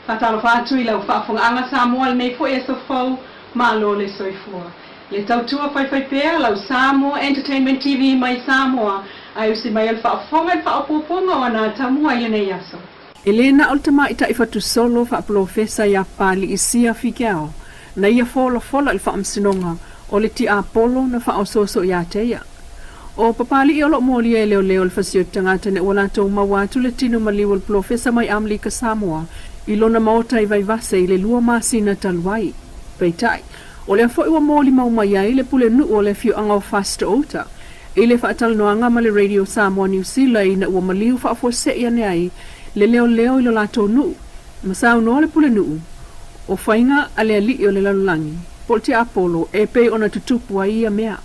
Fatalo fatu ila ufafonga anga Samoa nei fo e sofo malo le soifua. Le tautua fai pea lau Samoa Entertainment TV mai Samoa ai usi mai al fafonga fa opoponga wana tamua ia nei aso. Elena ultima ita ifatu solo fa profesa ya pali isia fikao. Na ia fola il fa amsinonga o le ti Apollo na fa ososo ya teia. O papali iolo moli e leo le fasio tangata ne wala tau mawatu le tino maliwal profesa mai amli ka Samoa. Ilona maota i vaivase i le lua masina talwai. Peitai, o le afo iwa moli maumaya i le pule nu o le fio anga o fasta ota. I le faatal noanga ma le Radio Samoa New Zealand na ua maliu faafo se ia neai le leo ilo lato nu. Masau no le pule nu. O fainga ale ali o le lalulangi. Polti Apollo e pe ona tutupu a ia mea.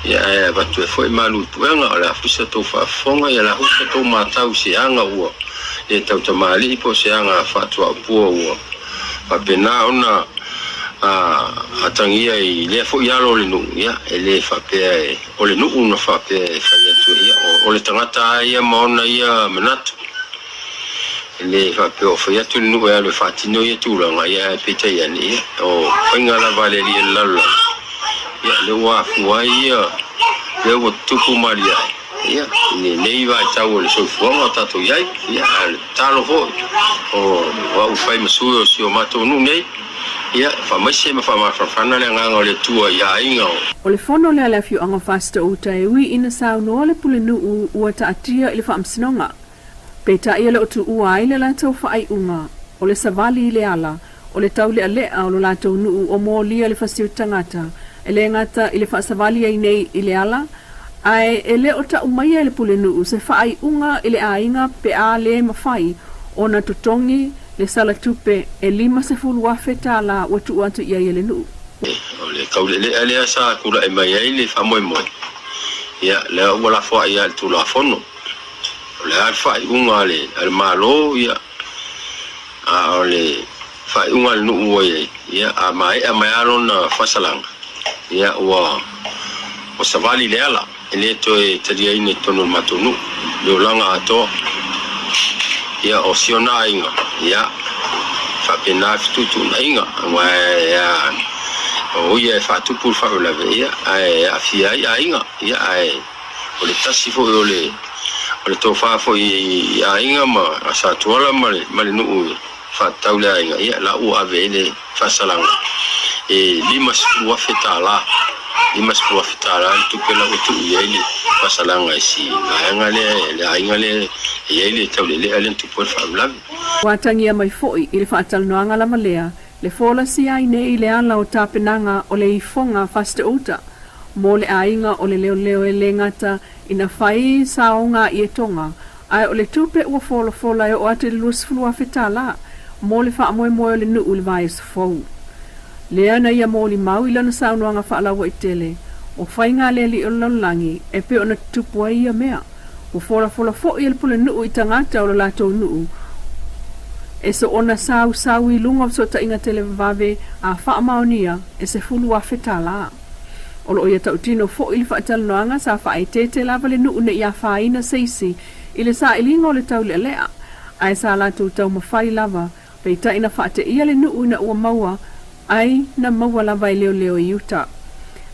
Ya batu e foi malu tuanga o le afusa tau faafonga ia la husa tau matau si anga ua. E tau tamali po se anga fatua pua ua. Papena ona atangia i le fo ia lo le nu ia e le fapea o le nu una fapea e fai atu ia o le tangata ia maona ia manatu. Le fapea o fai atu le nu ia le fatino ia tūranga ia e peta ia ni ia o whainga la vale li e lala. Ia le wafua ia le wa tupu maria ia nei vai tau le sofuanga tato iai ia talo ho o wa fai masuo si o mato nu nei ia fa mai se ma fa ma fana le nganga le tua ia inga o le fono le ala fiu anga fasta uta e wi ina sau no le pule nu ua ta atia ile fa amsinonga peta ia le otu ua ile la tau fa ai unga o le savali ile ala o le tau le alea o lo la tau nu o mo lia le fasiu tangata ele ngata ile fa savali ai nei ile ala ai ele o ta umai le pule nu se fa ai unga ile ainga pe a le mafai ona tutongi le sala tupe e lima se fulu wafeta la watu atu ia ele nu ole kaule le ale sa kula e mai ai le fa moi ia le wala fo ia tu la fono le alfa unga le al malo ia ole fa unga nu oye ia a mai alona fasalang ia wa o savali le ala ele to e tadia ine tono matunu le langa ato ia o siona inga ia fa pena tutu inga wa ia o ia fa tu por fa la ia a fia ia inga ia o le tasifo o le to fa fo ia inga ma asa tola ma le nu fa taula inga ia la u avele fa salanga e limas wa fetala imas profitara tu pela utu yele pasalanga isi ngale yele tawle alen tu por favla watangia mai foi ile fatal noanga la malea le fola si ai nei ile ala o tapenanga o le ifonga fasta uta mo le ainga o le leo ele ngata ina fai saonga i tonga ai o le tupe o fola o ate lus flua fetala mo le fa mo le nu ul vai fo Leana ia moli mau ilana saunoanga whaalawa i tele. O whainga leli o lalangi e pe ona tupua ia mea. O fola fo i pule nuu i tangata o lato nuu. E so ona sau i lunga so ta inga tele vave a wha maonia e se fulu a fetala. O lo ia tautino fo ili whaataloanga sa wha e tete lava le nuu ne ia whaina seisi ile sa ilinga o le tau le lea. Ai sa lato tau mawhai lava pe ta ina whaate ia le nuu na ua maua ai na mawala vai leo i uta.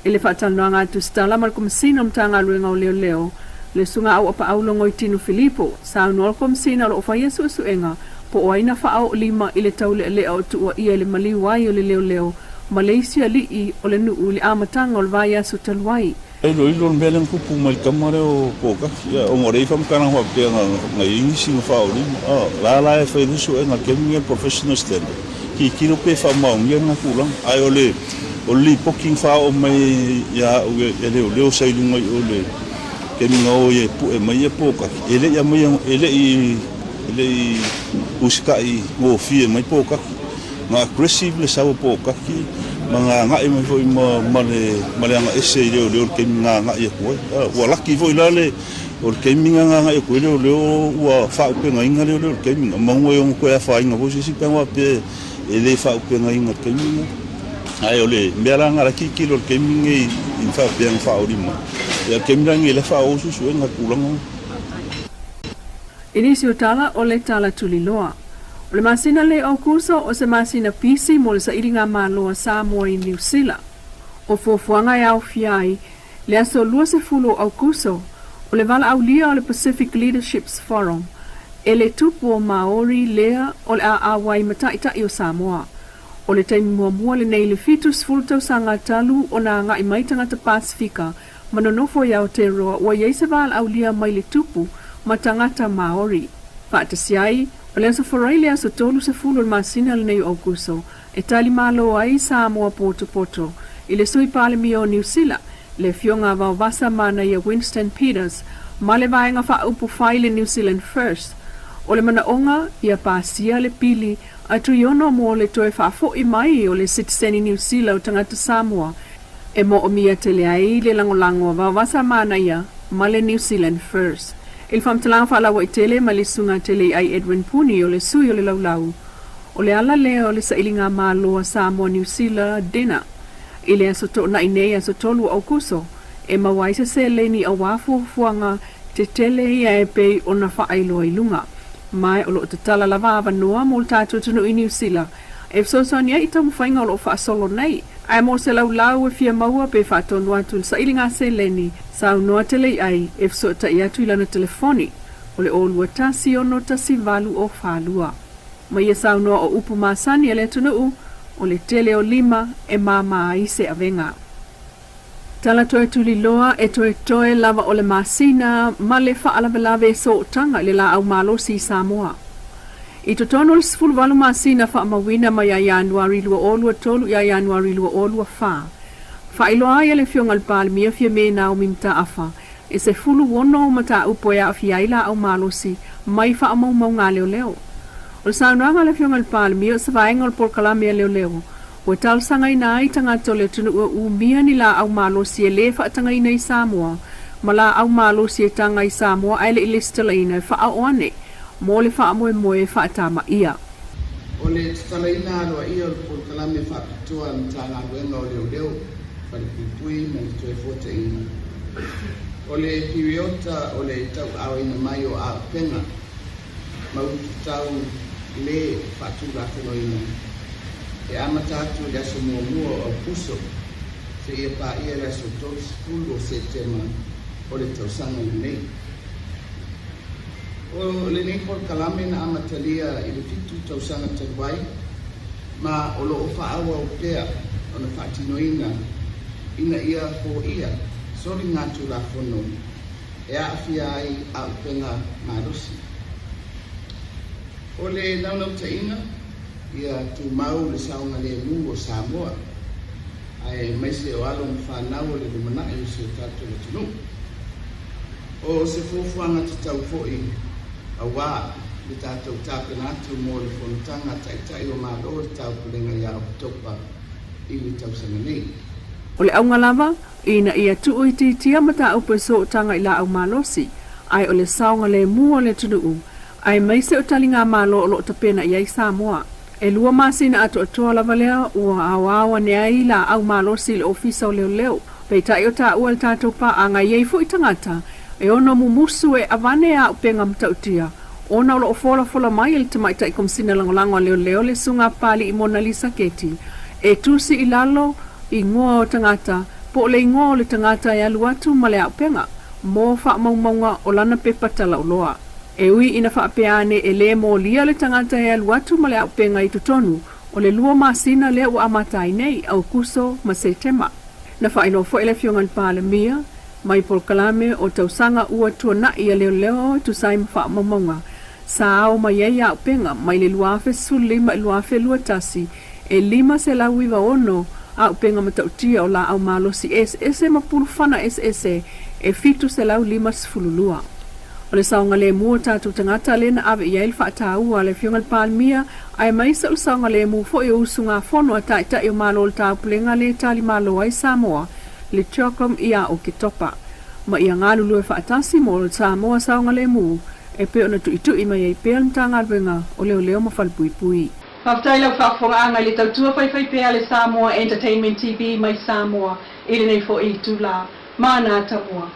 Ele whaatanoanga atu stala malkom sina mtanga luenga o leo le sunga au apa aulongo i tinu Filipo sa unolkom sina lo ofa yesu enga po o aina whaau lima ile taule leo tu ua ia le maliwai o le leo Malaysia li o le nuu le amatanga o le vai asu taluai. Ilo mbelen kupu mal kamare o poka ya o morei fam kana ho pe nga ingisi no fa oli la e fe disu en akemi professional stand ki kilo pe fa ma ngia na kulang ai oli poking fa o mai ya o le sai lunga o le kemi ngo ye pu e mai poka ele ya mai ele usika i ngo fi mai poka na aggressive le sa poka ki mga nga mai foi male nga ese le kemi nga ye ko wa laki foi la le o kemi nga ye ko le wa fa pe nga inga le kemi mango yo ko ya fa inga bo si pe wa pe ele fa pe nga inga kemi ai ole mbela nga ki kilo kemi ngi in fa pe nga fa o lima ya kemi nga le fa o su nga kulang Inisio tala o le tala tuliloa O le masina le au kuso o se masina pisi mo le sa iringa maloa Samoa i New Zealand. O fuafuanga e au fiai, le aso lua se fulu au kuso, o le vala au lia o le Pacific Leaderships Forum, e le tupu o Maori lea o le a wai mataitai o Samoa. O le taimi mua le nei le fitus fultau sanga talu o na nga i maitangata Pasifika, manonofo ia o te roa wa yeise vala au lia mai le tupu matangata Maori. Faatasiai, o le aso forai le aso tolu se fulu o masina le nei au kuso, e tali malo ai Samoa poto, i le sui pale mi o New Zealand, le fionga vau vasa mana ia Winston Peters, ma le vaenga wha upu whai le New Zealand First. O le mana onga, ia pasia le pili, a tuiono mo le toe whaafo i mai o le citizen i New Zealand o tangata Samoa, e mo o mia te le ai le langolango vau vasa mana ia, ma le New Zealand First. Il whamtalang whaalawa i tele ma le sunga tele ai Edwin Puni o le sui o le laulau. O le ala leo le sa ilinga maloa Samoa New Zealand dina. I le aso to na inei aso tolu au kuso, e mawaisa se leni a wafu fuanga te tele ia e pei o na whaailoa i lunga. Mai o lo te tala lava ava noa mo le tātua tunu i New Zealand. E fsosoania i tamu whainga o lo whaasolo nei, ai mo se lau e fia maua pe whaatonu atu sa ilinga se leni, sa unoa tele ai e fsota i atu ilana telefoni, o le olua tasi o no tasi valu o whalua. Mai e sa unoa o upu masani e le tunu o le tele o lima e mama ai se avenga. Tala toe tuli loa e toe lava o le masina ma le whaalawelawe e so tanga le la au malo si Samoa. I to tono le sifulu walu masina wha mawina ma ia Januari lua olua tolu ia Januari lua olua wha. Wha iloa ia le fiongal pali mia fia me na o mimta afa. E se fulu wono mata upo ia afia ila au malo si mai wha mau ngā leo leo. O le saunoanga le fiongal pali mia sa vaenga o le porkalame leo leo. O tal sanga ina ai tangata le tunu ua mia ni la au malo si e le wha tanga ina i Samoa. Ma la au malo si e tanga i Samoa ai le ilistala ina e wha aoane. Mo le wha moe wha tama ia. O le tala ina aloa ia o le porkalame wha pitua ni tanga wenga o leo leo. Wha le pupui me le toe fote ina. O le piriota o le tau au ina mai o a penga. Mau tau le wha tura wheno ina. E amata atu le aso mua o puso, se ia pa ia le aso tolu sepulu o setema o le tausanga i nei. O le nei porkalame na amatalia i le fitu tausanga taluai, ma o lo o whaawa o pea o na whaatinoina ina ia ho ia, sori ngātu la whono, e a awhia ai a upenga marusi. O le naunau taina, ia tu mau le saunga le mu o Samoa ai mai se o alo whanau le lumana e se tatu le tunu o se fufuanga te tau foi a wā le tātou tāpena atu mō le whanutanga taitai o mālo le tau pulenga ia o topa i le tau sanga nei. O le aunga lava, ina ia tuu i tia mata upe so tanga i la au malosi, ai o le saunga le mu o le tunu ai mai se o talinga malo o lo tapena i ai Samoa. E lua masina atu atoa lava lea ua awawa ne ai la au malosi le ofisa o leo leo. Pei tai o ta ua le tātou pa a ngai ei fo i tangata, e ono mumusu e avane a upenga mtautia. Ona o fola mai le tamaita i komsina langolango leo leo le sunga pali i Mona Lisa Keti. E tusi i lalo i ngoa o tangata, po le ngoa o le tangata e alu atu ma le a upenga. Mo wha maumaunga o lana pepatala o loa. E ui ina whaapeane e le mo lia le tangata e alu atu ma le a upenga i tutonu, o le lua masina le ua amatai nei au kuso ma se tema. Na whaino fo ele fiongan pāle mia, mai polkalame o tausanga ua tuana i a leo leo tu saim wha mamonga. Sa au mai ei a upenga, mai le luafe suli ma luafe luatasi, e lima se lau iwa ono a upenga matautia o la au malosi ese ma pulufana ese e fitu se lau lima sfululua. O le saunga le mua tātou tangata lena ave i eil whaatau le fiongal palmia, ai mai sa o saunga le mua fo i usunga fono a taita i o malo le tau pulenga le tali malo ai Samoa, le chokom ia o ke topa. Ma ia ngalu lue whaatasi mo le Samoa saunga le mua, e pe ona tu i mai ei pēr mtanga alwenga o leo leo mawhalpui pui. Whaftai lau whafonga le tautua whai pēr le Samoa Entertainment TV mai Samoa, i nei fo i tula, mana tamua.